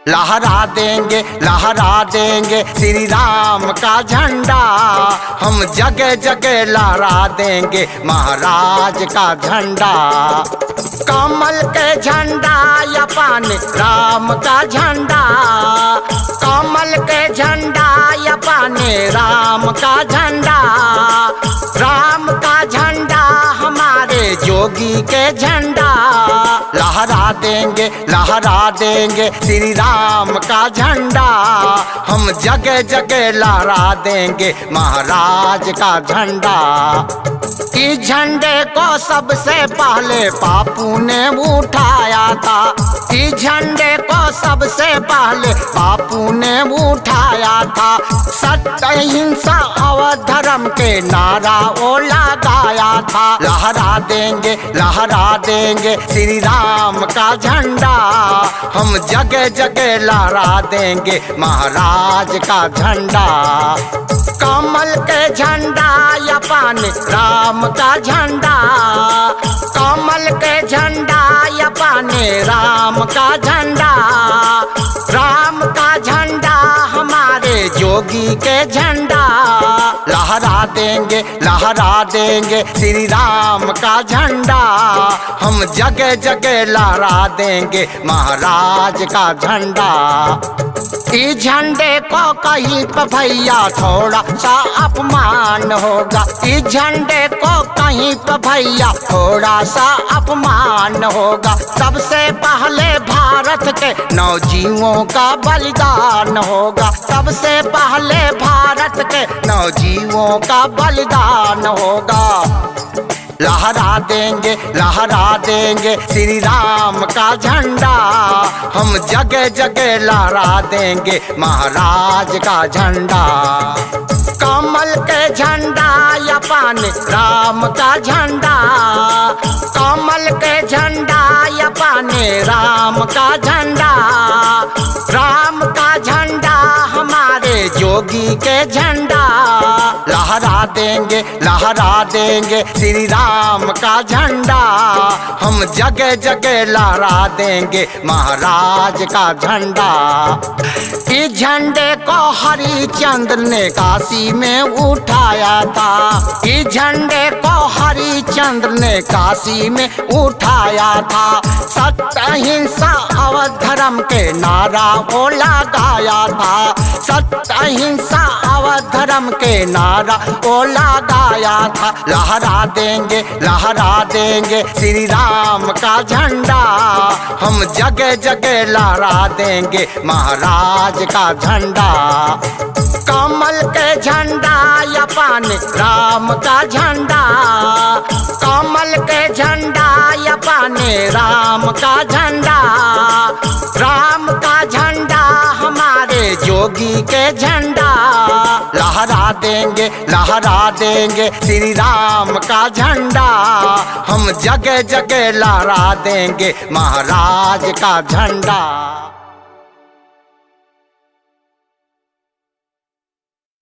लहरा देंगे श्री राम का झंडा। हम जगह जगह लहरा देंगे महाराज का झंडा। कमल के झंडा या पानी राम का झंडा, कमल के झंडा या पानी राम का झंडा। राम का झंडा हमारे जोगी के झंडा। लहरा देंगे श्री राम का झंडा। हम जगह जगह लहरा देंगे महाराज का झंडा। इस झंडे को सबसे पहले बापू ने उठाया था। इस झंडे को सबसे पहले बापू ने उठाया था। सत्य अहिंसा और धर्म के नारा वो लगाया था। लहरा देंगे श्री राम का झंडा। हम जगह जगह लहरा देंगे महाराज का झंडा। कमल के झंडा या पानी राम का झंडा, कमल के झंडा या पानी राम का झंडा। राम का झंडा हमारे जोगी के झंडा। लहरा देंगे श्री राम का झंडा। हम जगह जगह लहरा देंगे महाराज का झंडा। इस झंडे को कहीं पे भैया थोड़ा सा अपमान होगा। इस झंडे को कहीं पे भैया थोड़ा सा अपमान होगा। सबसे पहले भारत के नौजीवों का बलिदान होगा। सबसे पहले भारत के नौजीवों का बलिदान होगा। लहरा देंगे श्री राम का झंडा। हम जगह जगह लहरा देंगे महाराज का झंडा। कमल के झंडा या पानी राम का झंडा, कमल के झंडा या पानी राम का झंडा। राम का झंडा हमारे जोगी के झंडा। लहरा देंगे श्री राम का झंडा। हम जगह जगह लहरा देंगे महाराज का झंडा। इस झंडे को हरिश्चंद्र ने काशी में उठाया था। इस झंडे को हरिश्चंद्र ने काशी में उठाया था। सत्य अहिंसा और धर्म के नारा वो लगाया था। सत्य अहिंसा और धर्म के नारा वो लगाया था। लहरा देंगे श्री राम का झंडा। हम जगह जगह लहरा देंगे महाराज का झंडा। कमल के झंडा या पानी राम का झंडा, कमल के झंडा या पानी राम का झंडा। राम का झंडा हमारे जोगी के झंडा। लहरा देंगे श्री राम का झंडा। हम जगह जगह लहरा देंगे महाराज का झंडा।